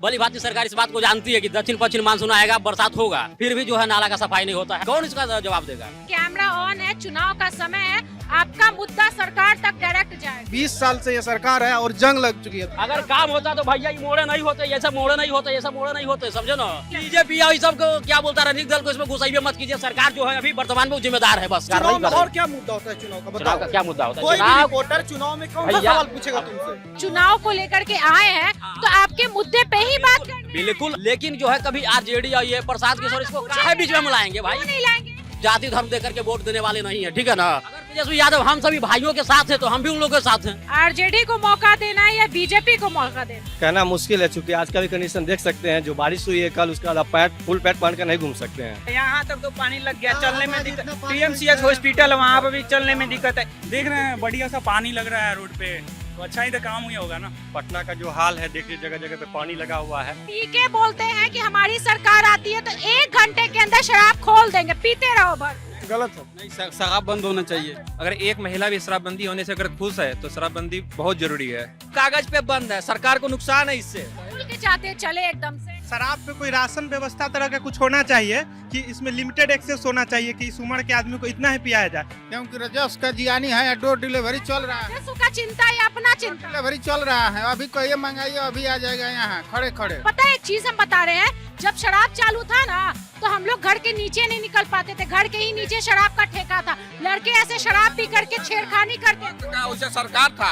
भली भांति सरकार इस बात को जानती है कि दक्षिण पश्चिम मानसून आएगा, बरसात होगा, फिर भी जो है नाला का सफाई नहीं होता है। कौन इसका जवाब देगा? कैमरा ऑन है, चुनाव का समय है, आपका मुद्दा सरकार तक डायरेक्ट जाए। 20 साल से ये सरकार है और जंग लग चुकी है। अगर काम होता तो भैया ये मोड़े नहीं होते, ये सब मोड़े नहीं होते, ये सब मोड़े नहीं होते, समझे ना। बीजेपी या सब को क्या बोलता है, राजनीतिक दल को इसमें घुसाइए मत कीजिए। सरकार जो है अभी वर्तमान में जिम्मेदार है, बस चुनाव में और क्या मुद्दा होता है चुनाव का चुनाव बताओ। का क्या मुद्दा होता है? कोई भी चुनाव रिपोर्टर चुनाव में कौन सा सवाल पूछेगा तुमसे? चुनाव को लेकर के आए हैं तो आपके मुद्दे पे ही बात करनी है। बिल्कुल, लेकिन जो है कभी आरजेडी और ये प्रसाद किशोर इसको काहे बीच में मिलाएंगे भाई? नहीं लाएंगे। जाति धर्म देकर के वोट देने वाले नहीं है, ठीक है ना। अगर तेजस्वी यादव हम सभी भाइयों के साथ है तो हम भी उन लोगों के साथ हैं। आरजेडी को मौका देना है या बीजेपी को मौका देना? कहना मुश्किल है, चूंकि आज का भी कंडीशन देख सकते हैं। जो बारिश हुई है कल, उसका फुल पैट पहन कर नहीं घूम सकते हैं। यहाँ तक तो पानी लग गया, चलने में दिक्कत। पीएमसीएच हॉस्पिटल वहाँ पे भी चलने में दिक्कत है। देख रहे हैं बढ़िया सा पानी लग रहा है रोड पे, तो अच्छा ही तो काम हुआ होगा ना। पटना का जो हाल है देखिए, जगह जगह पे पानी लगा हुआ है। पीके बोलते हैं कि हमारी सरकार आती है तो 1 घंटे के अंदर शराब खोल देंगे, पीते रहो भर। गलत है। नहीं, शराब बंद होना चाहिए। अगर एक महिला भी शराबबंदी होने से अगर खुश है तो शराबबंदी बहुत जरूरी है। कागज पे बंद है, सरकार को नुकसान है इससे। खुल के चाहते चले एकदम से। शराब पे कोई राशन व्यवस्था तरह का कुछ होना चाहिए कि इसमें लिमिटेड एक्सेस होना चाहिए कि इस उम्र के आदमी को इतना ही पियाया जाए। क्योंकि रजस का जियानी है, डोर डिलीवरी चल रहा है। देशों का चिंता या अपना चिंता? डिलीवरी चल रहा है, अभी कहिए मंगाइए, अभी आ जाएगा यहाँ खड़े खड़े। पता है एक चीज हम बता रहे हैं, जब शराब चालू था ना तो हम लोग घर के नीचे नहीं निकल पाते थे, घर के ही नीचे शराब का ठेका था। लड़के ऐसे शराब पी करके छेड़खानी करते थे। उसे सरकार था।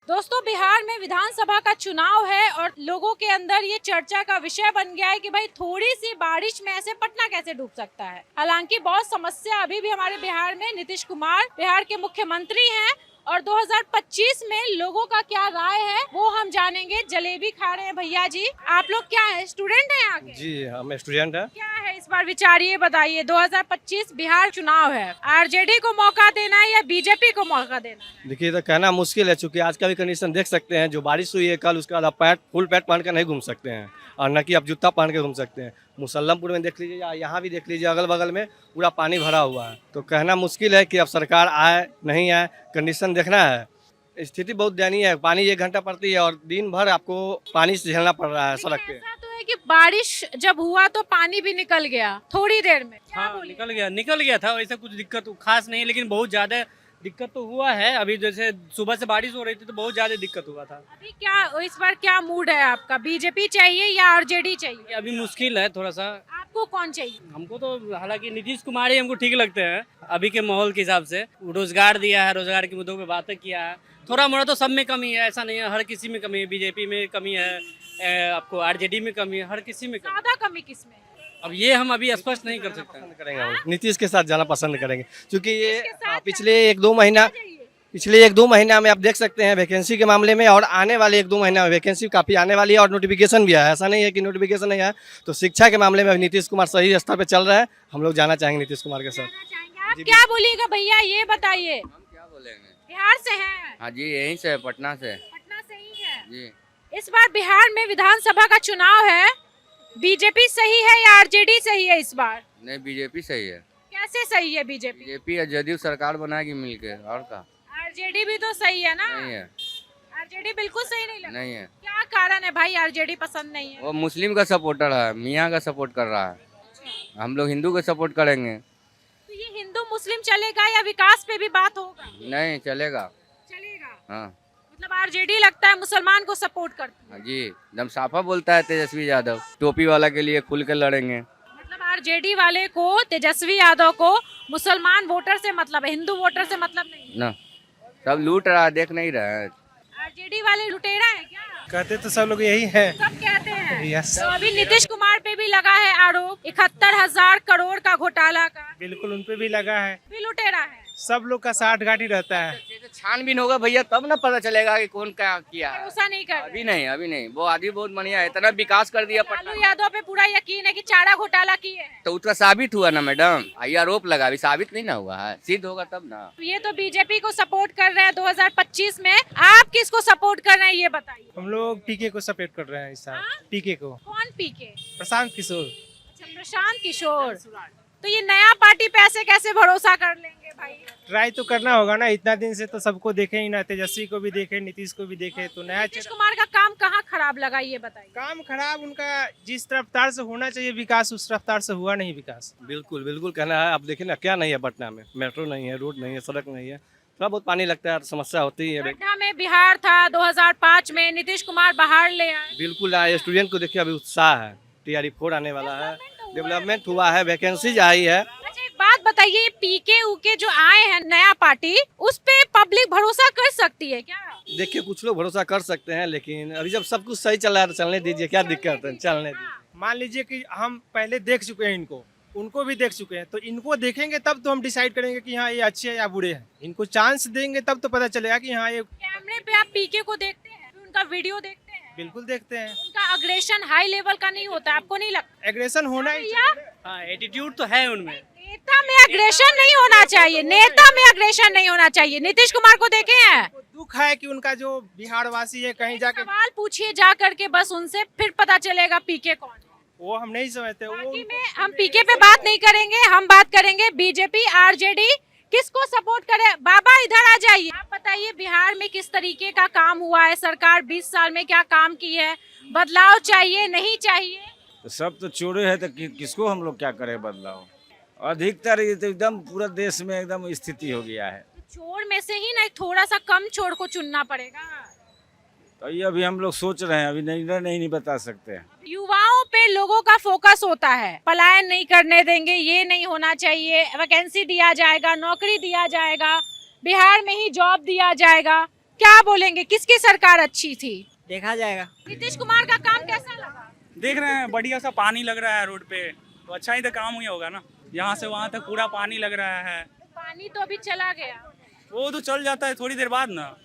दोस्तों, बिहार में विधानसभा का चुनाव है और लोगों के अंदर ये चर्चा का विषय बन गया है कि भाई थोड़ी सी बारिश में ऐसे पटना कैसे डूब सकता है। हालांकि बहुत समस्या अभी भी हमारे बिहार में। नीतीश कुमार बिहार के मुख्यमंत्री हैं और 2025 में लोगों का क्या राय है वो हम जानेंगे। जलेबी खा रहे हैं भैया जी। आप लोग क्या है, स्टूडेंट हैं यहाँ के? जी, हम स्टूडेंट हैं। क्या है इस बार विचार, ये बताइए। 2025 बिहार चुनाव है, आरजेडी को मौका देना है या बीजेपी को मौका देना है? देखिए, तो कहना मुश्किल है, चूंकि आज का भी कंडीशन देख सकते हैं। जो बारिश हुई है कल, उसका फुल पैट पहन कर नहीं घूम सकते हैं, और न कि आप जूता पहन के घूम सकते हैं। मुसल्लमपुर में देख लीजिए या यहाँ भी देख लीजिए, अगल बगल में पूरा पानी भरा हुआ है। तो कहना मुश्किल है कि अब सरकार आए नहीं आए, कंडीशन देखना है। स्थिति बहुत दयनीय है। पानी 1 घंटा पड़ती है और दिन भर आपको पानी से झेलना पड़ रहा है सड़क पे। ऐसा तो है कि बारिश जब हुआ तो पानी भी निकल गया थोड़ी देर में। क्या हाँ, बोलिए? निकल गया था। वैसे कुछ दिक्कत खास नहीं, लेकिन बहुत ज्यादा दिक्कत तो हुआ है। अभी जैसे सुबह से बारिश हो रही थी तो बहुत ज्यादा दिक्कत हुआ था। अभी क्या इस बार क्या मूड है आपका, बीजेपी चाहिए या आरजेडी चाहिए? अभी मुश्किल है थोड़ा सा। आपको कौन चाहिए? हमको तो हालांकि नीतीश कुमार ही हमको ठीक लगते हैं अभी के माहौल के हिसाब से। रोजगार दिया है, रोजगार के मुद्दों पे बातें किया है। थोड़ा मोड़ा तो सब में कमी है, ऐसा नहीं है हर किसी में कमी है। बीजेपी में कमी है, आपको आरजेडी में कमी है, हर किसी में कमी। ज्यादा कमी किसमें है? अब ये हम अभी स्पष्ट नहीं कर सकते। करेंगे हम नीतीश के साथ जाना पसंद करेंगे, क्योंकि ये नीतीश के साथ पिछले 1-2 महीना में आप देख सकते हैं वैकेंसी के मामले में, और आने वाले 1-2 महीना में वैकेंसी काफ़ी आने वाली है और नोटिफिकेशन भी है। ऐसा नहीं है कि नोटिफिकेशन नहीं है। तो शिक्षा के मामले में नीतीश कुमार सही स्तर पे चल रहे हैं। हम लोग जाना चाहेंगे नीतीश कुमार के साथ। आप क्या बोलिएगा भैया, ये बताइए। हम क्या बोलेंगे? बिहार से हैं? हाँ जी, यहीं से, पटना से। पटना से ही है जी। इस बार बिहार में विधानसभा का चुनाव है, बीजेपी सही है या आरजेडी सही है इस बार? नहीं, बीजेपी सही है। कैसे सही है बीजेपी? बीजेपी या जदयू सरकार बनाएगी मिलके, और का? आरजेडी भी तो सही है ना? नहीं है। आरजेडी बिल्कुल सही नहीं लगता। नहीं है। क्या कारण है भाई आरजेडी पसंद नहीं है? वो मुस्लिम का सपोर्टर है, मियाँ का सपोर्ट कर रहा है। हम लोग हिंदू का सपोर्ट करेंगे। तो ये हिंदू मुस्लिम चलेगा या विकास पे भी बात होगा? नहीं चलेगा। चलेगा। हाँ। मतलब आरजेडी लगता है मुसलमान को सपोर्ट करती है। हाँ जी, एकदम साफा बोलता है तेजस्वी यादव। टोपी वाला के लिए खुल कर लड़ेंगे। मतलब आरजेडी वाले को, तेजस्वी यादव को मुसलमान वोटर से मतलब है, हिंदू वोटर से मतलब नहीं? ना, सब लूट रहा है, देख नहीं रहा है। आरजेडी वाले लुटेरा है क्या? कहते तो सब लोग यही है। सब कहते हैं। यस। तो अभी नीतीश कुमार पे भी लगा है आरोप 71,000 करोड़ का घोटाला का। बिल्कुल उन पे भी लगा है। भी लुटेरा है। सब लोग का साठ गांठ रहता है। छानबीन होगा भैया, तब ना पता चलेगा कि कौन क्या किया है। भरोसा नहीं कर अभी नहीं, अभी नहीं। वो आदमी बहुत बढ़िया है, इतना विकास कर दिया पटना। लालू यादव पे पूरा यकीन है कि चारा घोटाला किए हैं। तो उसका साबित हुआ ना मैडम, ये आरोप लगा, अभी साबित नहीं ना हुआ है, सिद्ध होगा तब ना। ये तो बीजेपी को सपोर्ट कर रहे हैं 2025 में। आप किसको सपोर्ट कर रहे हैं ये बताइए। हम लोग पीके को सपोर्ट कर रहे हैं इस साल। हाँ? पीके को। कौन पीके? प्रशांत किशोर। अच्छा, प्रशांत किशोर। तो ये नया पार्टी पे ऐसे कैसे भरोसा कर लेंगे भाई? ट्राई तो करना होगा ना, इतना दिन से तो सबको देखे ही ना, तेजस्वी को भी देखे, नीतीश को भी देखे, तो नया नीतीश कुमार का काम कहाँ खराब लगा ये बताइए। काम खराब उनका जिस रफ्तार से होना चाहिए विकास उस रफ्तार से हुआ नहीं विकास। बिल्कुल बिल्कुल कहना है। आप देखिए ना, क्या नहीं है पटना में, मेट्रो नहीं है, रोड नहीं है, सड़क नहीं है, थोड़ा बहुत पानी लगता है, समस्या होती है। पटना में बिहार था 2005 में, नीतीश कुमार बाहर ले आए। बिल्कुल आए, स्टूडेंट को देखिए अभी उत्साह है, TRE4 आने वाला है, डेवलपमेंट हुआ है, वैकेंसीज आई है। अच्छा एक बात बताइए, पीके उके जो आए हैं नया पार्टी, उस पे पब्लिक भरोसा कर सकती है क्या? देखिए कुछ लोग भरोसा कर सकते हैं, लेकिन अभी जब सब कुछ सही चल रहा है तो चलने दीजिए, क्या दिक्कत है, चलने दीजिए। मान लीजिए कि हम पहले देख चुके हैं इनको, उनको भी देख चुके हैं, तो इनको देखेंगे तब तो हम डिसाइड करेंगे कि हाँ ये अच्छे हैं या बुरे हैं। इनको चांस देंगे तब तो पता चलेगा कि हाँ ये। कैमरे पे आप पीके को देखते हैं, उनका वीडियो देखते हैं, बिल्कुल देखते हैं। उनका अग्रेशन हाई लेवल का नहीं होता, आपको नहीं लगता? एग्रेशन होना ही भैया, हाँ एटीट्यूड तो है उनमें। नेता में अग्रेशन नहीं होना चाहिए, नेता में अग्रेशन नहीं होना चाहिए। नीतीश कुमार को देखे हैं? दुख है कि उनका जो बिहार वासी है कहीं जाके, सवाल पूछिए जा करके बस उनसे, फिर पता चलेगा पीके कौन है। वो हम नहीं समझते। वो बाकी में हम पीके पे बात नहीं करेंगे, हम बात करेंगे बीजेपी आरजेडी किसको सपोर्ट करे। बाबा इधर आ जाइए, आप बताइए बिहार में किस तरीके का काम हुआ है, सरकार 20 साल में क्या काम की है, बदलाव चाहिए नहीं चाहिए? तो सब तो चोरे है तो किसको हम लोग क्या करें बदलाव? अधिकतर ये तो एकदम पूरा देश में एकदम स्थिति हो गया है। चोर में से ही नहीं, थोड़ा सा कम चोर को चुनना पड़ेगा। तो ये अभी हम लोग सोच रहे हैं, अभी नहीं बता सकते हैं। युवाओं पे लोगों का फोकस होता है, पलायन नहीं करने देंगे, ये नहीं होना चाहिए, वैकेंसी दिया जाएगा, नौकरी दिया जाएगा, बिहार में ही जॉब दिया जाएगा। क्या बोलेंगे, किसकी सरकार अच्छी थी? देखा जाएगा। नीतीश कुमार का काम कैसा लगा? देख रहे हैं बढ़िया सा पानी लग रहा है रोड पे, तो अच्छा ही तो काम हुआ होगा ना। यहाँ से वहाँ तक पूरा पानी लग रहा है। पानी तो अभी चला गया। वो तो चल जाता है थोड़ी देर बाद ना,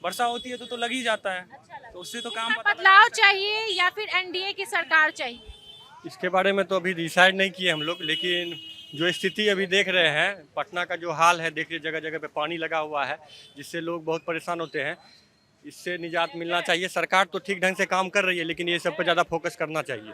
वर्षा होती है तो लग ही जाता है, तो उससे तो काम पता बदलाव चाहिए या फिर एनडीए की सरकार चाहिए? इसके बारे में तो अभी डिसाइड नहीं किए हम लोग, लेकिन जो स्थिति अभी देख रहे हैं, पटना का जो हाल है, देखिए जगह जगह पे पानी लगा हुआ है, जिससे लोग बहुत परेशान होते हैं। इससे निजात मिलना चाहिए। सरकार तो ठीक ढंग से काम कर रही है, लेकिन ये सब पे ज़्यादा फोकस करना चाहिए,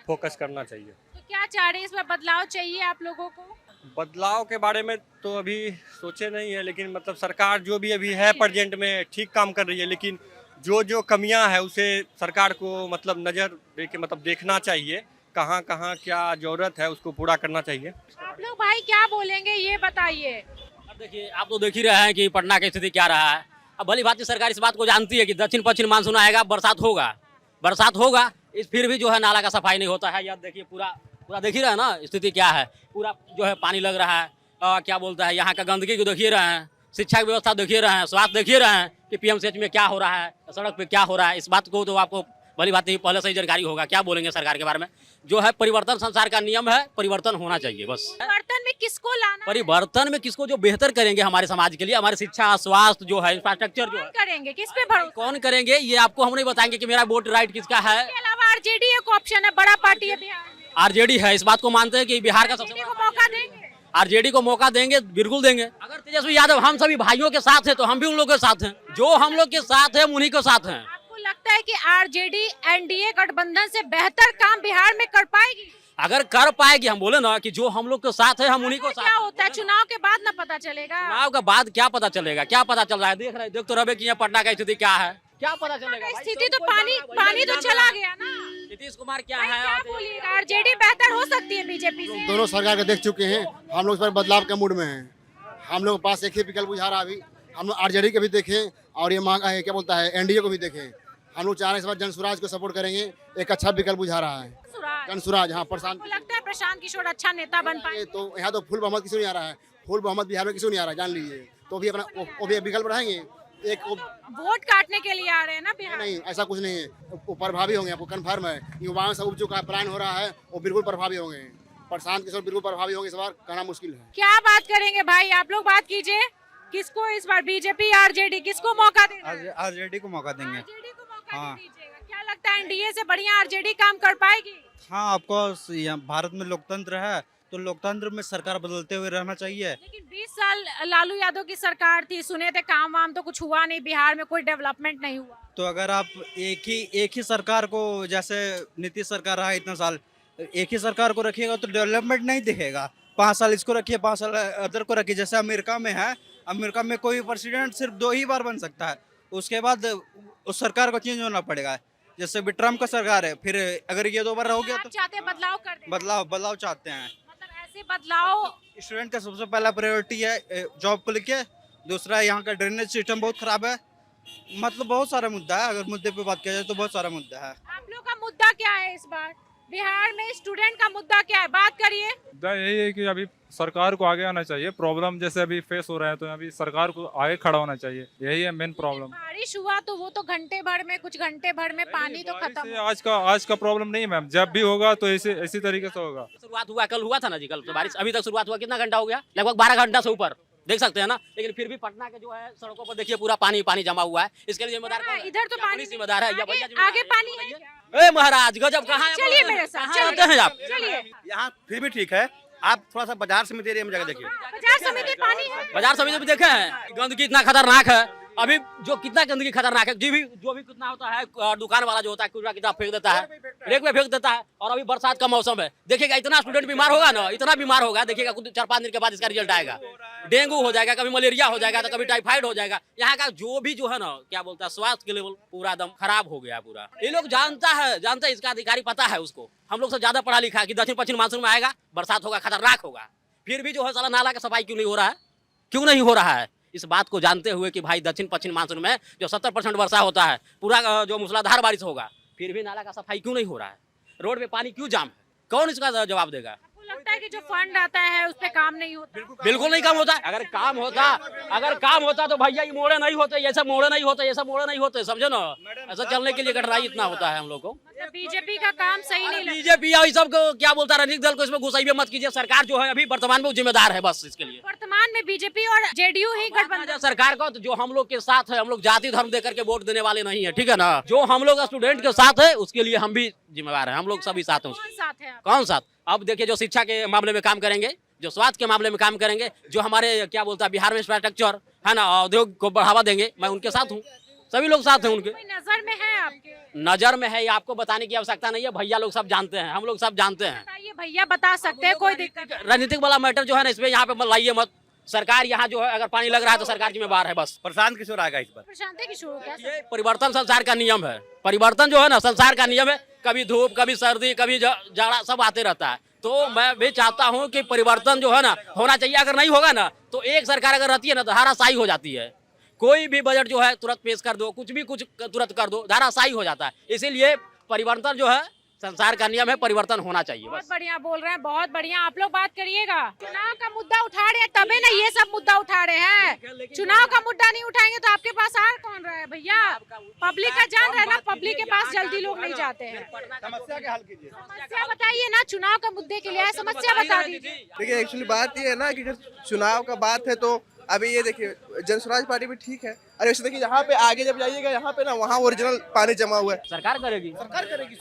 फोकस करना चाहिए। तो क्या चाह रहे हैं, इसमें बदलाव चाहिए आप लोगों को? बदलाव के बारे में तो अभी सोचे नहीं है, लेकिन मतलब सरकार जो भी अभी है प्रेजेंट में ठीक काम कर रही है, लेकिन जो जो कमियां है उसे सरकार को मतलब नज़र दे के मतलब देखना चाहिए, कहाँ कहाँ क्या जरूरत है उसको पूरा करना चाहिए। आप लोग भाई क्या बोलेंगे ये बताइए। अब देखिए, आप तो देख ही रहे हैं कि पटना की स्थिति क्या रहा है। अब भली भांति सरकार इस बात को जानती है कि दक्षिण पश्चिम मानसून आएगा, बरसात होगा, इस फिर भी जो है नाला का सफाई नहीं होता है। यह देखिए पूरा देख ही रहे हैं ना स्थिति क्या है, पूरा जो है पानी लग रहा है। क्या बोलता है, यहाँ का गंदगी को देखिए रहे हैं, शिक्षा की व्यवस्था देखिए रहे हैं, स्वास्थ्य देखिए रहे हैं कि PMCH में क्या हो रहा है, सड़क पे क्या हो रहा है। इस बात को तो आपको भली बात ही पहले से ही जानकारी होगा। क्या बोलेंगे सरकार के बारे में? जो है परिवर्तन संसार का नियम है, परिवर्तन होना चाहिए बस। परिवर्तन में किसको लाना? परिवर्तन में किसको जो बेहतर करेंगे हमारे समाज के लिए, हमारे शिक्षा स्वास्थ्य जो है इंफ्रास्ट्रक्चर जो है करेंगे, किस पे भरोसा? कौन करेंगे ये आपको हम नहीं बताएंगे कि मेरा वोट राइट किसका है। इसके अलावा आरजेडी एक ऑप्शन है, बड़ा पार्टी है बिहार में। आरजेडी है, इस बात को मानते हैं कि बिहार का सबसे आरजेडी को मौका देंगे? आरजेडी को मौका देंगे, बिल्कुल देंगे। अगर तेजस्वी यादव हम सभी भाइयों के साथ हैं तो हम भी उन लोगों के साथ हैं, जो हम लोग के साथ हैं उन्हीं के साथ हैं। आपको लगता है कि आरजेडी एनडीए गठबंधन से बेहतर काम बिहार में कर पाएगी? अगर कर पाएगी, हम बोले ना कि जो हम लोग के साथ है हम उन्हीं को साथ। क्या होता है, चुनाव के बाद ना पता चलेगा? चुनाव के बाद क्या पता चलेगा? क्या पता चल रहा है, देख तो रहे कि यहाँ पटना का स्थिति क्या है, क्या पता चलेगा? स्थिति तो पानी तो चला गया ना। नीतीश कुमार क्या भाई है? क्या बोलिएगा, आरजेडी बेहतर हो सकती है बीजेपी से? दोनों सरकार को देख चुके हैं, हम लोग इस पर बदलाव के मूड में हैं। हम लोग के पास एक ही विकल्प बुझा रहा अभी, हम लोग आरजेडी के भी देखें और ये क्या बोलता है एनडीए को भी देखें। हम लोग चाह रहे हैं इस बार जन स्वराज को सपोर्ट करेंगे, एक अच्छा विकल्प बुझा रहा है जन स्वराज। हाँ, आपको लगता है प्रशांत किशोर अच्छा नेता बन पाए? तो यहाँ तो फुल बहुमत किसी नहीं आ रहा है, फुल बहुमत बिहार में किसी नहीं आ रहा है, जान लीजिए। तो भी अपना वो भी विकल्प रहेंगे, एक वोट काटने के लिए आ रहे हैं ना बिहार? नहीं, ऐसा कुछ नहीं है, वो प्रभावी होंगे, आपको कन्फर्म है। युवाओं से उपचुका का प्लान हो रहा है, वो बिल्कुल प्रभावी होंगे। प्रशांत किशोर बिल्कुल प्रभावी होंगे, इस बार कहना मुश्किल है। क्या बात करेंगे भाई, आप लोग बात कीजिए, किसको इस बार बीजेपी आरजेडी किसको मौका देना? आरजेडी को मौका देंगे। आरजेडी को मौका दीजिएगा। क्या लगता है एनडीए से बढ़िया आरजेडी काम कर पाएगी? हाँ, ऑफकोर्स भारत में लोकतंत्र है, तो लोकतंत्र में सरकार बदलते हुए रहना चाहिए। लेकिन 20 साल लालू यादव की सरकार थी, सुने थे काम वाम तो कुछ हुआ नहीं, बिहार में कोई डेवलपमेंट नहीं हुआ। तो अगर आप एक ही सरकार को, जैसे नीतीश सरकार रहा इतना साल, एक ही सरकार को रखिएगा तो डेवलपमेंट नहीं दिखेगा, 5 साल इसको रखिए, 5 साल अदर को रखिए। जैसे अमेरिका में है, अमेरिका में कोई प्रेसिडेंट सिर्फ 2 ही बार बन सकता है, उसके बाद उस सरकार को चेंज होना पड़ेगा। जैसे अभी ट्रम्प का सरकार है, फिर अगर ये 2 बार हो गया आप तो चाहते हैं बदलाव कर दें? बदलाव चाहते हैं। मतलब ऐसे बदलाव स्टूडेंट का सबसे पहला प्रायोरिटी है जॉब को लेके, दूसरा यहाँ का ड्रेनेज सिस्टम बहुत खराब है। मतलब बहुत सारा मुद्दा है, अगर मुद्दे पे बात किया जाए तो बहुत सारा मुद्दा है। आप लोग का मुद्दा क्या है इस बार बिहार में? स्टूडेंट का मुद्दा क्या है, बात करिए। मुद्दा यही है कि अभी सरकार को आगे आना चाहिए। प्रॉब्लम जैसे अभी फेस हो रहा है तो अभी सरकार को आगे खड़ा होना चाहिए, यही है मेन प्रॉब्लम। बारिश हुआ तो वो तो घंटे भर में, कुछ घंटे भर में पानी तो खत्म हो। आज का प्रॉब्लम नहीं है मैम, जब भी होगा तो इसी तरीके से होगा। शुरुआत हुआ, कल हुआ था ना जी, कल से बारिश अभी तक शुरुआत हुआ, कितना घंटा हो गया? लगभग 12 घंटा से ऊपर, देख सकते हैं ना। लेकिन फिर भी पटना के जो है सड़कों पर देखिए पूरा पानी जमा हुआ है। इसके लिए जिम्मेदार कौन है? इधर तो पानी जिम्मेदार है या भैया? आगे पानी है क्या? ए महाराज गजब, कहाँ है? चलिए मेरे साथ, चलते हैं आप। चलिए। यहाँ फिर भी ठीक है, आप थोड़ा सा बाजार समिति एरिया में जगह देखिए। बाजार समिति पानी है। बाजार समिति में देखे हैं गंदगी इतना खतरनाक है। अभी जो कितना गंदगी खतरनाक है, जो भी कितना होता है, दुकान वाला जो होता है कूड़ा कितना फेंक देता है, रेक में फेंक देता है। और अभी बरसात का मौसम है, देखिएगा इतना स्टूडेंट बीमार होगा ना, इतना बीमार होगा, देखिएगा कुछ 4-5 दिन के बाद इसका रिजल्ट आएगा। डेंगू हो जाएगा, कभी मलेरिया हो जाएगा, तो कभी टाइफाइड हो जाएगा। यहाँ का जो भी जो है ना, क्या बोलता है, स्वास्थ्य के लेवल पूरा एकदम खराब हो गया पूरा। ये लोग जानता है, इसका अधिकारी पता है उसको, हम लोग से ज्यादा पढ़ा लिखा है कि दक्षिण पश्चिम मानसून में आएगा, बरसात होगा, खतरनाक होगा। फिर भी जो है साला नाला का सफाई क्यों नहीं हो रहा है? क्यों नहीं हो रहा है? इस बात को जानते हुए कि भाई दक्षिण पश्चिम मानसून में जो 70% वर्षा होता है, पूरा जो मूसलाधार बारिश होगा, फिर भी नाला का सफाई क्यों नहीं हो रहा है? रोड पे पानी क्यों जाम है? कौन इसका जवाब देगा? आपको लगता है कि जो फंड आता है उस पे काम नहीं होता? बिल्कुल नहीं काम होता। अगर काम होता तो भैया ये मोड़े नहीं होते, ये सब मोड़े नहीं होते, समझो ना। ऐसा चलने के लिए कठिनाई इतना होता है हम लोग को। बीजेपी का काम सही नहीं लगता। बीजेपी और सब को क्या बोलता, राजनीतिक दल को इसमें घुसाइए मत कीजिए। सरकार जो है अभी वर्तमान में वो जिम्मेदार है बस इसके लिए। वर्तमान में बीजेपी और जेडीयू ही गठबंधन सरकार को, तो जो हम लोग के साथ है, हम लोग जाति धर्म देकर के वोट देने वाले नहीं है, ठीक है ना। जो हम लोग स्टूडेंट के साथ है उसके लिए हम भी जिम्मेवार है, हम लोग सभी साथ हैं। कौन साथ? अब देखिए, जो शिक्षा के मामले में काम करेंगे, जो स्वास्थ्य के मामले में काम करेंगे, जो हमारे क्या बोलता है बिहार में इंफ्रास्ट्रक्चर है ना, उद्योग को बढ़ावा देंगे, मैं उनके साथ हूँ, सभी लोग साथ हैं उनके। कोई नजर में है आपके? नजर में है, ये आपको बताने की आवश्यकता नहीं है, भैया लोग सब जानते हैं, हम लोग सब जानते हैं। बताइए भैया, बता सकते हैं, कोई दिक्कत? राजनीतिक वाला मैटर जो है ना, इसमें यहाँ पे लाइए मत। सरकार यहाँ जो है, अगर पानी लग रहा है तो सरकार जिम्मेवार है बस। प्रशांत किशोर आएगा इस पर। प्रशांत किशोर क्या? ये परिवर्तन संसार का नियम है, परिवर्तन जो है ना संसार का नियम है। कभी धूप, कभी सर्दी, कभी जाड़ा, सब आते रहता है। तो मैं भी चाहता हूँ कि परिवर्तन जो है ना होना चाहिए। अगर नहीं होगा ना तो एक सरकार अगर रहती है ना तो धाराशाही हो जाती है। कोई भी बजट जो है तुरंत पेश कर दो, कुछ भी कुछ तुरंत कर दो, धाराशाही हो जाता है। इसीलिए परिवर्तन जो है संसार का नियम है, परिवर्तन होना चाहिए। बहुत बढ़िया बोल रहे हैं, बहुत बढ़िया। आप लोग बात करिएगा। चुनाव का मुद्दा उठा रहे हैं तभी ना ये सब मुद्दा उठा रहे हैं। चुनाव का मुद्दा नहीं उठाएंगे तो आपके पास आ कौन रहा है भैया? पब्लिक का जान रहा है ना, पब्लिक के पास जल्दी लोग नहीं जाते हैं। समस्या के हल कीजिए। समस्या बताइए ना, चुनाव का मुद्दे के लिए समस्या बता दीजिए। देखिए, एक्चुअली बात ये है ना कि अगर चुनाव का बात है तो अभी ये देखिए जनस्वराज पार्टी भी ठीक है। अरे वैसे देखिए यहाँ पे आगे जब जाइएगा, यहाँ पे ना वहाँ ओरिजिनल पानी जमा हुआ है। सरकार करेगी।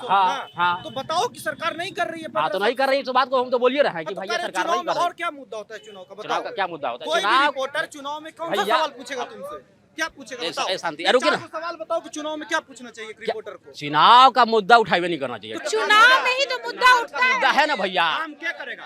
हाँ। तो बताओ कि सरकार नहीं कर रही है। हाँ, तो नहीं कर रही है, तो बात को हम तो बोल ही रहे हैं कि भैया सरकार नहीं कर रही। और क्या मुद्दा होता है चुनाव का? चुनाव का क्या मुद्दा होता है? कोई भी रिपोर्टर चुनाव में कौन सा भैया- सवाल पूछेगा तुमसे? क्या पूछेगा बताओ? शांति, रुकिए ना। सवाल बताओ कि चुनाव में क्या पूछना चाहिए एक रिपोर्टर को? चुनाव का मुद्दा उठावे नहीं करना चाहिए। चुनाव में ही तो मुद्दा उठता है। मुद्दा है ना भैया। काम क्या करेगा?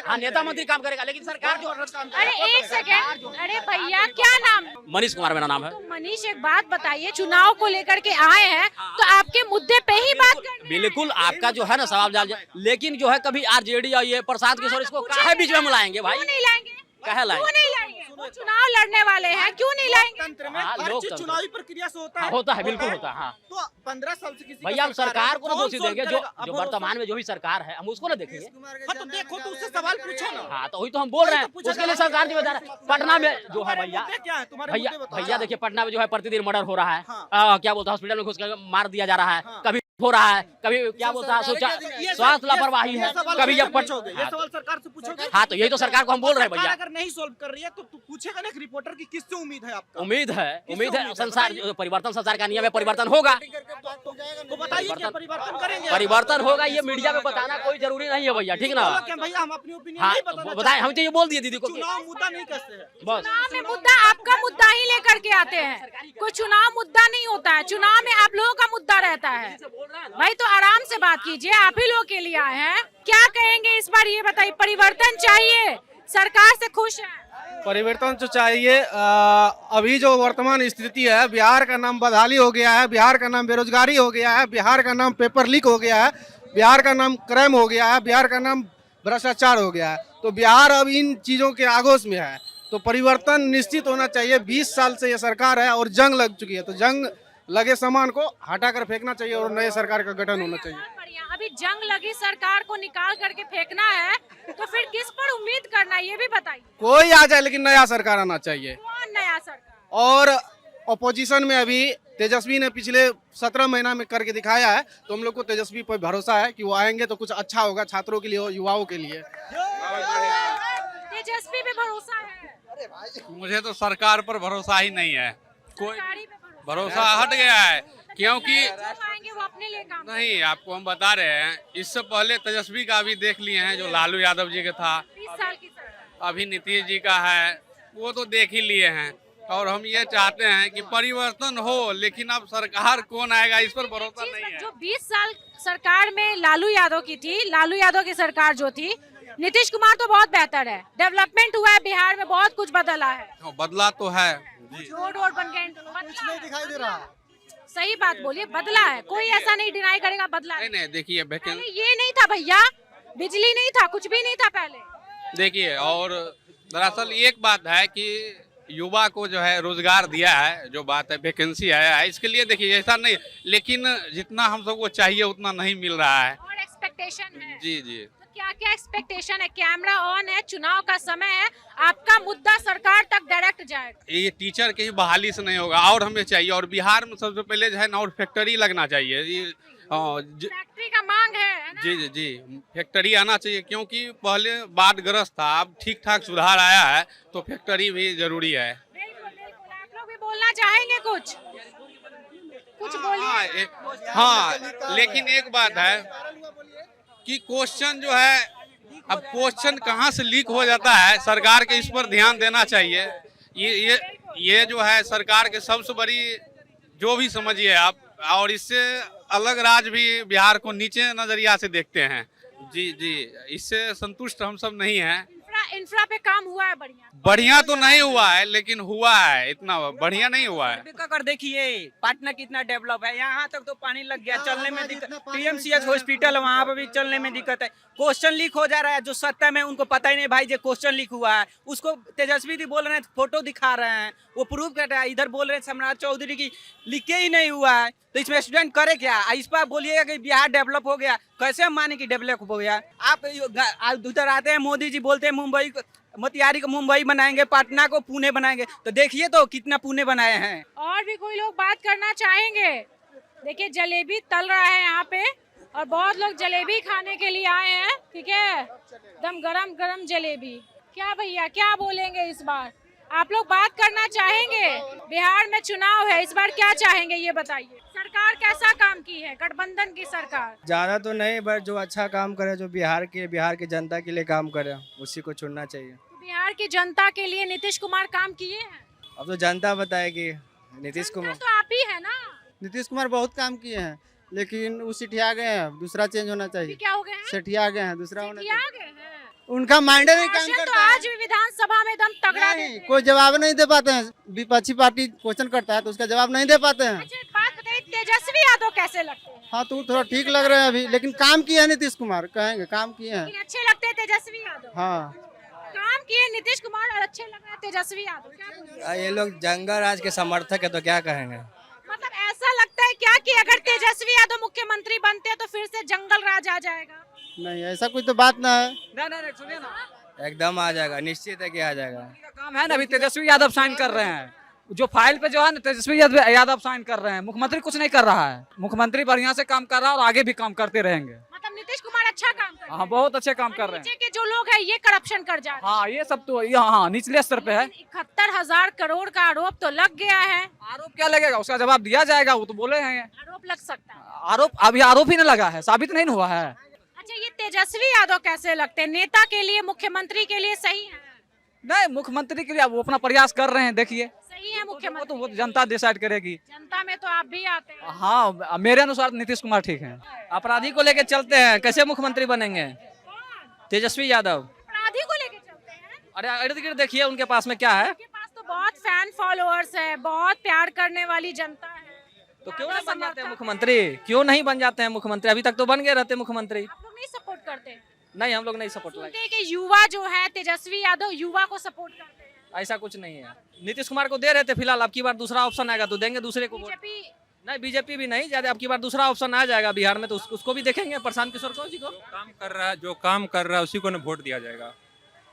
हाँ, नेता मंत्री काम करेगा, लेकिन सरकार जो अरे एक सेकेंड, अरे भैया क्या नाम? मनीष कुमार मेरा नाम है। तो मनीष, एक बात बताइए, चुनाव को लेकर के आए हैं तो आपके मुद्दे पे ही बात करनी है। बिल्कुल, आपका जो है ना सवाल जाल, लेकिन जो है कभी आरजेडी और ये प्रशांत किशोर इसको काहे बीच में मिलाएंगे भाई? क्यों नहीं लाएंगे? काहे लाएंगे? क्यों नहीं लाएंगे? वो चुनाव लड़ने वाले हैं, क्यों नहीं लाएंगे? तंत्र में हाँ, हर चीज लोकतंत्र। चुनावी प्रक्रिया से होता है। हाँ, होता है, बिल्कुल होता है। हाँ, तो 15 साल से किसी भैया हम सरकार को ना कौन दोषी सोल्व देंगे, करेगा? जो अब वर्तमान में जो भी सरकार है हम उसको ना देखेंगे। हाँ, तो देखो, तो उससे सवाल पूछो ना। हाँ, तो वही तो हम बोल रहे हैं, उसके लिए सरकार जिम्मेदार है। पटना में जो है भैया, क्या है तुम्हारे भैया मुद्दे बताओ। भैया देखिए, पटना में जो है प्रतिदिन मर्डर हो रहा है। हाँ। क्या बोलता है, हॉस्पिटल में घुस कर मार दिया जा रहा है, कभी हो रहा है, कभी क्या बोलता है, स्वास्थ्य लापरवाही है, कभी ये पूछोगे, ये सवाल सरकार से पूछोगे। हाँ, तो यही तो सरकार को हम बोल रहे हैं भैया। अगर नहीं सोल्व कर रही है तो पूछेगा ना एक रिपोर्टर की किससे उम्मीद है आपका? उम्मीद है संसार परिवर्तन संसार का नियम है, परिवर्तन होगा। तो बताइए परिवर्तन होगा, ये मीडिया में बताना कोई जरूरी नहीं है भैया, ठीक ना। भैया हम अपनी ओपिनियन हाँ बताए, हम तो ये बोल दिए दीदी को मुद्दा नहीं करते हैं। बस। चुनाव में मुद्दा आपका मुद्दा ही लेकर के आते हैं, कोई चुनाव मुद्दा नहीं होता है। चुनाव में आप लोगों का मुद्दा रहता है भाई, तो आराम से बात कीजिए, आप ही लोग के लिए आए हैं। क्या कहेंगे इस बार, ये बताइए। परिवर्तन चाहिए, सरकार से खुश है? परिवर्तन तो चाहिए। अभी जो वर्तमान स्थिति है, बिहार का नाम बदहाली हो गया है, बिहार का नाम बेरोजगारी हो गया है, बिहार का नाम पेपर लीक हो गया है, बिहार का नाम क्राइम हो गया है, बिहार का नाम भ्रष्टाचार हो गया है। तो बिहार अब इन चीज़ों के आगोश में है, तो परिवर्तन निश्चित होना चाहिए। 20 साल से ये सरकार है और जंग लग चुकी है, तो जंग लगे सामान को हटाकर फेंकना चाहिए और नए सरकार का गठन होना चाहिए। बढ़िया। अभी जंग लगी सरकार को निकाल करके फेंकना है, तो फिर किस पर उम्मीद करना है ये भी बताइए। कोई आ जाए लेकिन नया सरकार आना चाहिए। कौन नया सरकार? और अपोजिशन में अभी तेजस्वी ने पिछले 17 महीना में करके दिखाया है, तो हम लोग को तेजस्वी पर भरोसा है कि वो आएंगे तो कुछ अच्छा होगा छात्रों के लिए और युवाओं के लिए। तेजस्वी पे भरोसा है? मुझे तो सरकार पर भरोसा ही नहीं है, कोई सरकारी पे भरोसा हट गया है, क्योंकि आएंगे वो अपने लिए काम नहीं, आपको हम बता रहे हैं, इससे पहले तेजस्वी का भी देख लिए हैं, जो लालू यादव जी का था, 20 साल की सरकार। अभी नीतीश जी का है, वो तो देख ही लिए हैं। और हम ये चाहते हैं कि परिवर्तन हो, लेकिन अब सरकार कौन आएगा इस पर भरोसा नहीं है। जो 20 साल सरकार में लालू यादव की थी, लालू यादव की सरकार जो थी, नीतीश कुमार तो बहुत बेहतर है, डेवलपमेंट हुआ है बिहार में, बहुत कुछ बदला है। बदला तो है, रोड बन गए, कुछ नहीं दिखाई दे रहा। सही बात बोलिए, बदला है, कोई ऐसा नहीं डिनाई करेगा बदला है। नहीं देखिए पहले ये नहीं था भैया, बिजली नहीं था, कुछ भी नहीं था पहले। देखिए, और दरअसल एक बात है कि युवा को जो है रोजगार दिया है, जो बात है वैकेंसी आया है, इसके लिए देखिए ऐसा नहीं, लेकिन जितना हम सबको चाहिए उतना नहीं मिल रहा है। और एक्सपेक्टेशन है। जी जी। तो क्या क्या एक्सपेक्टेशन है? कैमरा ऑन है, चुनाव का समय है, आपका मुद्दा सरकार तक डायरेक्ट जाएगा। ये टीचर की बहाली से नहीं होगा, और हमें चाहिए, और बिहार में सबसे पहले जो है ना, और फैक्ट्री लगना चाहिए। ये फैक्ट्री का मांग है ना? जी जी जी, फैक्ट्री आना चाहिए, क्योंकि पहले बाढ़ग्रस्त था, अब ठीक ठाक सुधार आया है, तो फैक्ट्री भी जरूरी है। बिल्कुल बिल्कुल। आप लोग भी बोलना चाहेंगे कुछ बोलिए। हाँ, लेकिन एक बात है कि क्वेश्चन जो है, अब क्वेश्चन कहाँ से लीक हो जाता है, सरकार के इस पर ध्यान देना चाहिए। ये जो है सरकार के सबसे बड़ी, जो भी समझिए आप, और इससे अलग राज भी बिहार को नीचे नजरिया से देखते हैं। जी जी, इससे संतुष्ट हम सब नहीं हैं। इंफ्रा पे काम हुआ है बढ़िया? बढ़िया तो नहीं हुआ है, लेकिन हुआ है, इतना बढ़िया नहीं हुआ है। कर देखिए पटना कितना डेवलप है, यहाँ तक तो पानी लग गया, चलने में दिक्कत। पीएमसीएच हॉस्पिटल है, वहाँ पर भी चलने में दिक्कत है। क्वेश्चन लीक हो जा रहा है, जो सत्ता में उनको पता ही नहीं भाई जो क्वेश्चन लीक हुआ है, उसको तेजस्वी जी बोल रहे हैं, फोटो दिखा रहे हैं, वो प्रूव कर रहा है। इधर बोल रहे हैं सम्राट चौधरी की लीक ही नहीं हुआ है, तो इसमें स्टूडेंट करे क्या? इस पर बोलिएगा कि बिहार डेवलप हो गया, कैसे हम माने कि डेवलप हो गया? आप उधर आते हैं, मोदी जी बोलते हैं मुंबई मोतिहारी को मुंबई बनाएंगे, पटना को पुणे बनाएंगे, तो देखिए तो कितना पुणे बनाए हैं। और भी कोई लोग बात करना चाहेंगे? देखिए जलेबी तल रहा है यहाँ पे, और बहुत लोग जलेबी खाने के लिए आए हैं, ठीक है, एकदम गरम गरम जलेबी। क्या भैया, क्या बोलेंगे इस बार? आप लोग बात करना चाहेंगे? बिहार में चुनाव है, इस बार क्या चाहेंगे ये बताइए। सरकार कैसा काम की है गठबंधन की सरकार? ज्यादा तो नहीं, बट जो अच्छा काम करे, जो बिहार के जनता के लिए काम करे, उसी को चुनना चाहिए। तो बिहार की जनता के लिए नीतीश कुमार काम किए हैं? अब तो जनता बताएगी। नीतीश कुमार तो आप ही है ना? नीतीश कुमार बहुत काम किए हैं, लेकिन वो सिटिया गए हैं, दूसरा चेंज होना चाहिए। क्या हो गए हैं? सिटिया गए हैं, दूसरा होना सिटिया चाहिए। गए हैं। उनका माइंड नहीं काम भाषण करता तो है। आज भी विधानसभा में एकदम तगड़ा देते हैं। कोई जवाब नहीं दे पाते हैं, विपक्षी पार्टी क्वेश्चन करता है तो उसका जवाब नहीं दे पाते हैं। अच्छा एक बात बताइए, तेजस्वी यादव कैसे लगते हैं? हाँ, तो थोड़ा ठीक लग रहे हैं अभी, लेकिन काम किए हैं नीतीश कुमार, कहेंगे काम किए हैं। लेकिन अच्छे लगते हैं तेजस्वी यादव। हाँ, काम किए नीतीश कुमार और अच्छे लग रहे हैं तेजस्वी यादव। क्या बोलिए? ये लोग जंगल राज के समर्थक है, तो क्या कहेंगे। मतलब ऐसा लगता है क्या कि अगर तेजस्वी यादव मुख्यमंत्री बनते हैं तो फिर से जंगल राज आ जाएगा? नहीं, ऐसा कुछ तो बात ना है। नहीं सुनिए ना, एकदम आ जाएगा, निश्चित है कि आ जाएगा। काम है ना, अभी तेजस्वी यादव साइन कर रहे हैं, जो फाइल पे जो है ना तेजस्वी यादव साइन कर रहे हैं। मुख्यमंत्री कुछ नहीं कर रहा है, मुख्यमंत्री बढ़िया से काम कर रहा है और आगे भी काम करते रहेंगे। मतलब नीतीश कुमार अच्छा काम कर रहे हाँ बहुत अच्छे काम कर रहे हैं। नीचे के जो लोग हैं ये करप्शन कर जा रहे हैं। हाँ ये सब तो हाँ निचले स्तर पे है। 71,000 करोड़ का आरोप तो लग गया है। आरोप क्या लगेगा, उसका जवाब दिया जाएगा, वो तो बोले हैं। आरोप लग सकता है। आरोप अभी आरोप ही नहीं लगा है, साबित नहीं हुआ है। अच्छा, ये तेजस्वी यादव कैसे लगते हैं? नेता के लिए, मुख्यमंत्री के लिए सही है? नहीं, मुख्यमंत्री के लिए वो अपना प्रयास कर रहे हैं, देखिए सही है मुख्यमंत्री। वो तो जनता डिसाइड करेगी। जनता में तो आप भी आते हैं। हाँ मेरे अनुसार नीतीश कुमार ठीक है। अपराधी को लेके चलते हैं, कैसे मुख्यमंत्री बनेंगे? तेजस्वी यादव। अपराधी को लेके चलते हैं। अरे इर्द गिर्द देखिए उनके पास में क्या है। उनके पास तो बहुत फैन फॉलोअर्स है, बहुत प्यार करने वाली जनता है। तो क्यों नहीं बन जाते हैं मुख्यमंत्री? क्यों नहीं बन जाते हैं मुख्यमंत्री? अभी तक तो बन गए रहते मुख्यमंत्री। आप लोग नहीं सपोर्ट करते? नहीं, हम लोग नहीं सपोर्ट सुनते हैं कि युवा जो है तेजस्वी यादव युवा को सपोर्ट करते हैं। ऐसा कुछ नहीं है। नीतीश कुमार को दे रहे थे फिलहाल, अब की बार दूसरा ऑप्शन आएगा तो देंगे दूसरे को। बीजेपी नहीं, बीजेपी भी नहीं ज्यादा, अब की बार दूसरा ऑप्शन आ जाएगा बिहार में तो उसको भी देखेंगे, प्रशांत किशोर को जी को। जो काम कर रहा है उसी को वोट दिया जाएगा।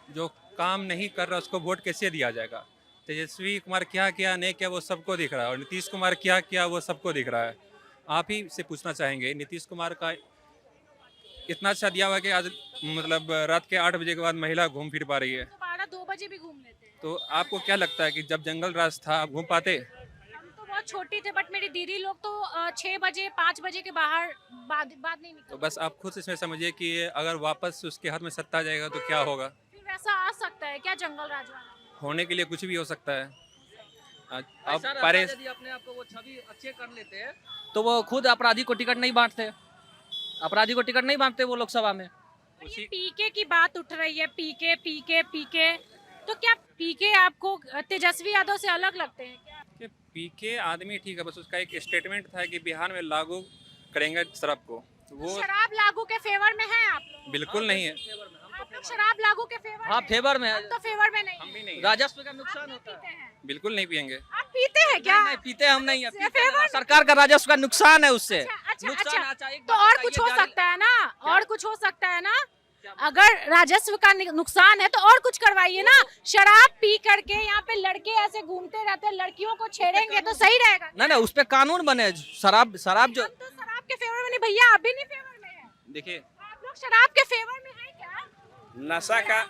जो काम नहीं कर रहा उसको वोट कैसे दिया जाएगा? तेजस्वी कुमार क्या किया नहीं किया वो सबको दिख रहा है, और नीतीश कुमार क्या किया वो सबको दिख रहा है। आप ही से पूछना चाहेंगे, नीतीश कुमार का इतना अच्छा दिया हुआ कि आज मतलब रात के 8 बजे के बाद महिला घूम फिर पा रही है। 2 बजे भी घूम लेते हैं। तो आपको क्या लगता है कि जब जंगल राज था आप घूम पाते? हम तो बहुत छोटी थे, बट मेरी दीदी लोग तो 6 बजे 5 बजे के बाहर बाद नहीं निकलते। तो बस आप खुद इसमें समझिए कि अगर वापस उसके हाथ में सत्ता आ जाएगा तो क्या होगा। फिर वैसा आ सकता है क्या जंगल राज वाला? होने के लिए कुछ भी हो सकता है। अब यदि अपने आप को वो छवि अच्छे कर लेते हैं तो वो खुद अपराधी को टिकट नहीं बांटते। अपराधी को टिकट नहीं बांटते वो लोकसभा में। ये पीके की बात उठ रही है, पीके, तो क्या पीके आपको तेजस्वी यादव से अलग लगते हैं क्या? कि पीके आदमी ठीक है, बस उसका एक स्टेटमेंट था कि बिहार में लागू करेंगे शराब को, वो शराब लागू के फेवर में है आप लोग? बिल्कुल नहीं है। आप लोग शराब लागू के फेवर हाँ में? फेवर में है। हम तो फेवर में नहीं हम भी नहीं, राजस्व का नुकसान होता पीते है। हैं। बिल्कुल नहीं पियेंगे। आप पीते हैं क्या? नहीं पीते हम नहीं है, पीते फेवर हैं। में? सरकार का राजस्व का नुकसान है उससे। अच्छा, नुकसान एक तो बात और बताइए, कुछ हो जारी- सकता है ना? और कुछ हो सकता है ना? अगर राजस्व का नुकसान है तो और कुछ करवाइए ना। शराब पी करके यहाँ पे लड़के ऐसे घूमते रहते हैं, लड़कियों को छेड़ेंगे तो सही रहेगा? नहीं उस पे कानून बने। शराब जो हम तो शराब के फेवर में नहीं भैया, आप भी नहीं फेवर में है। देखिए आप लोग शराब के फेवर में है क्या? नशा का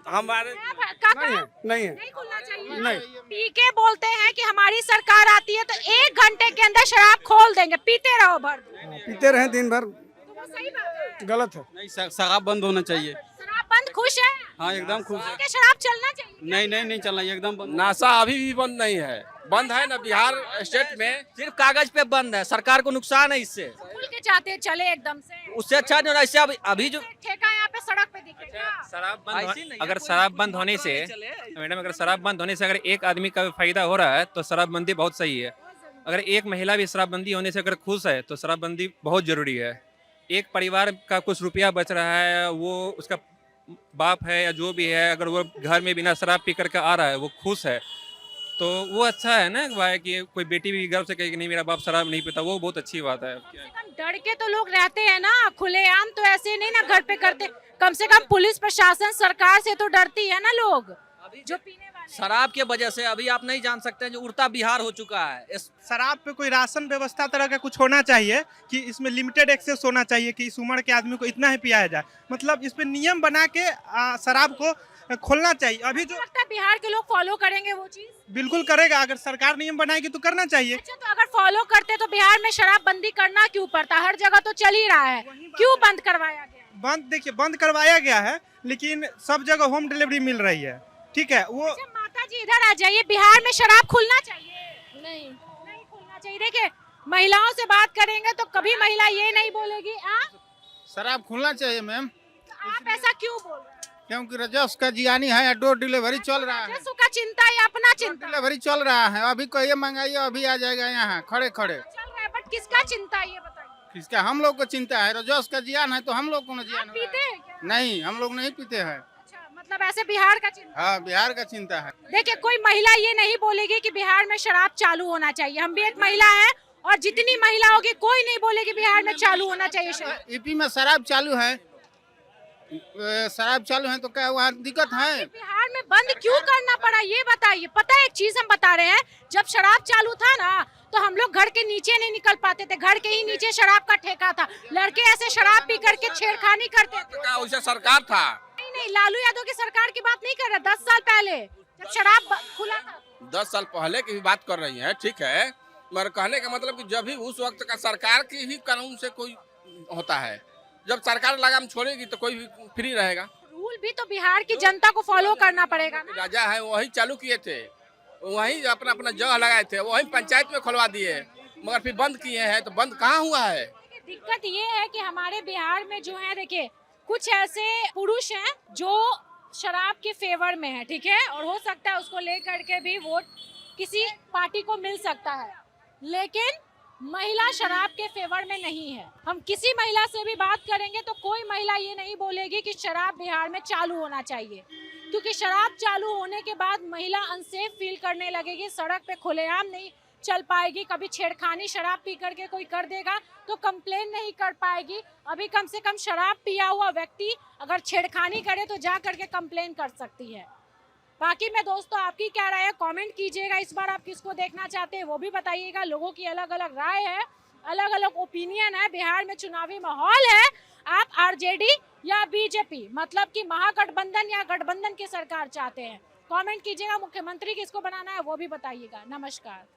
हमारे नहीं खुलना चाहिए। नहीं। पीके बोलते हैं कि हमारी सरकार आती है तो 1 घंटे के अंदर शराब खोल देंगे, पीते रहो भर। पीते रहे दिन भर, तो वो सही बात है। गलत है। नहीं, शराब बंद होना चाहिए। शराब बंद, खुश है? हाँ एकदम खुश क्या शराब चलना चाहिए? नहीं चलना, एकदम बंद। नशा अभी भी बंद नहीं है, बंद है ना बिहार स्टेट में, सिर्फ कागज पे बंद है। सरकार को नुकसान है इससे। खुल के चाहते चले एकदम से। उससे अच्छा नहीं हो रहा। इससे अभी जो ठेका यहाँ पे सड़क पे दिखेगा। शराब ऐसी नहीं है, अगर कोई शराब भी बंद होने से चले। मैडम, अगर शराब बंद होने से अगर एक आदमी का फायदा हो रहा है तो शराबबंदी बहुत सही है। अगर एक महिला भी शराबबंदी होने से अगर खुश है तो शराबबंदी बहुत जरूरी है। एक परिवार का कुछ रुपया बच रहा है, वो उसका बाप है या जो भी है, अगर वो घर में बिना शराब पी करके आ रहा है, वो खुश है, तो वो अच्छा है ना भाई। कि कोई बेटी भी गर्व से कहे कि नहीं मेरा बाप शराब नहीं पीता, वो बहुत अच्छी बात है। डर के तो लोग रहते हैं ना, खुलेआम तो ऐसे नहीं ना घर पे करते। कम से कम पुलिस प्रशासन सरकार से तो डरती है ना लोग, जो पीने वाले। शराब के वजह से अभी आप नहीं जान सकते हैं जो उड़ता बिहार हो चुका है। शराब पे कोई राशन व्यवस्था तरह का कुछ होना चाहिए कि इसमें लिमिटेड एक्सेस होना चाहिए कि इस उम्र के आदमी को इतना ही पियाया जाए। मतलब इस पे नियम बना के शराब को खोलना चाहिए। अभी जो लगता है बिहार के लोग फॉलो करेंगे वो चीज? बिल्कुल करेगा, अगर सरकार नियम बनाएगी तो करना चाहिए। अच्छा, तो अगर फॉलो करते तो बिहार में शराब बंदी करना क्यों पड़ता? हर जगह तो चल ही रहा है, क्यों बंद करवाया गया? बंद, देखिए बंद करवाया गया है लेकिन सब जगह होम डिलीवरी मिल रही है, ठीक है। वो अच्छा, माता जी इधर आ जाइए। बिहार में शराब खुलना चाहिए? नहीं खुलना चाहिए। देखिए महिलाओं से बात करेंगे तो कभी महिला ये नहीं बोलेगी शराब खुलना चाहिए मैम। आप ऐसा क्यों बोल रहे हैं? क्योंकि राजस्व का जियानी है, डोर डिलीवरी चल रहा है। राजस्व का चिंता या अपना चिंता? डिलीवरी चल रहा है, अभी कहिए मंगाइए अभी आ जाएगा यहाँ खड़े खड़े। चल रहा है, बट किसका चिंता ये बताइए? किसका? हम लोग को चिंता है, राजस्व का जियान है तो हम लोग को न आप जियान पीते हैं क्या? नहीं, हम लोग नहीं पीते हैं। अच्छा, मतलब ऐसे बिहार का चिंता? हाँ, बिहार का चिंता है। देखिए कोई महिला ये नहीं बोलेगी कि बिहार में शराब चालू होना चाहिए। हम भी एक महिला है और जितनी महिला होगी कोई नहीं बोलेगी बिहार में चालू होना चाहिए शराब। यूपी में शराब चालू है, शराब चालू है तो क्या वहाँ दिक्कत है? बिहार में बंद क्यों करना पड़ा ये बताइए। पता है एक चीज हम बता रहे हैं, जब शराब चालू था ना तो हम लोग घर के नीचे नहीं निकल पाते थे, घर के ही नीचे शराब का ठेका था, लड़के ऐसे शराब पी करके छेड़खानी करते थे। उसे सरकार था। नहीं, लालू यादव की सरकार की बात नहीं कर रहा, 10 साल पहले जब शराब खुला था। 10 साल पहले की भी बात कर रही हैं, ठीक है, मगर कहने का मतलब कि जब भी उस वक्त का सरकार की ही कानून से कोई होता है, जब सरकार लगाम छोड़ेगी तो कोई भी फ्री रहेगा। रूल भी तो बिहार की जनता को फॉलो करना पड़ेगा ना। राजा है वही चालू किए थे, वही अपना अपना जगह लगाए थे, वही पंचायत में खुलवा दिए, मगर फिर बंद किए हैं, तो बंद कहाँ हुआ है। दिक्कत ये है कि हमारे बिहार में जो है, देखिए कुछ ऐसे पुरुष हैं जो शराब के फेवर में है, ठीक है, और हो सकता है उसको लेकर के भी वोट किसी पार्टी को मिल सकता है, लेकिन महिला शराब के फेवर में नहीं है। हम किसी महिला से भी बात करेंगे तो कोई महिला ये नहीं बोलेगी कि शराब बिहार में चालू होना चाहिए, क्योंकि शराब चालू होने के बाद महिला अनसेफ फील करने लगेगी, सड़क पे खुलेआम नहीं चल पाएगी, कभी छेड़खानी शराब पी करके कोई कर देगा तो कंप्लेन नहीं कर पाएगी। अभी कम से कम शराब पिया हुआ व्यक्ति अगर छेड़खानी करे तो जा करके कंप्लेन कर सकती है। बाकी में दोस्तों आपकी क्या राय है कमेंट कीजिएगा। इस बार आप किसको देखना चाहते हैं वो भी बताइएगा। लोगों की अलग अलग राय है, अलग अलग ओपिनियन है। बिहार में चुनावी माहौल है, आप आरजेडी या बीजेपी मतलब कि महागठबंधन या गठबंधन की सरकार चाहते हैं, कमेंट कीजिएगा। मुख्यमंत्री किसको बनाना है वो भी बताइएगा। नमस्कार।